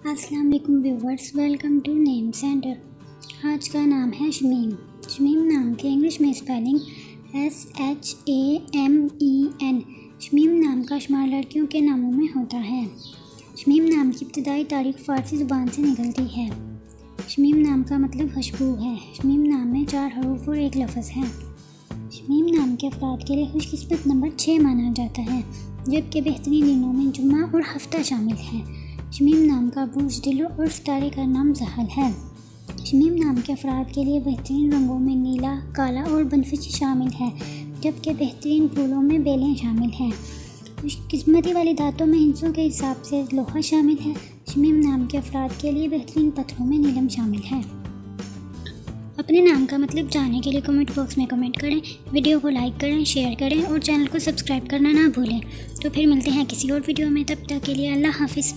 अस्सलाम वालेकुम viewers, welcome to name centre. आज का नाम है शमीम। शमीम नाम के इंग्लिश में स्पेलिंग SHAMEN। शमीम नाम का शुमार लड़कियों के नामों में होता है। शमीम नाम की इब्तिदाई तारीख फ़ारसी ज़ुबान से निकलती है। शमीम नाम का मतलब खुशबू है। शमीम नाम में 4 हरूफ और 1 लफ्ज़ है। शमीम नाम के अफराद के लिए खुशकिस्मत नंबर 6 माना जाता है, जबकि बेहतरीन दिनों में जुम्मा और हफ्ता शामिल है। शमीम नाम का बुर्ज दिलो और सितारे का नाम जहल है। शमीम नाम के अफराद के लिए बेहतरीन रंगों में नीला, काला और बनफशी शामिल है, जबकि बेहतरीन फूलों में बेलें शामिल हैं। किस्मती वाली धातों में हिस्सों के हिसाब से लोहा शामिल है। शमीम नाम के अफराद के लिए बेहतरीन पत्थरों में नीलम शामिल है। अपने नाम का मतलब जानने के लिए कमेंट बॉक्स में कमेंट करें, वीडियो को लाइक करें, शेयर करें और चैनल को सब्सक्राइब करना ना भूलें। तो फिर मिलते हैं किसी और वीडियो में, तब तक के लिए अल्लाह हाफिज़।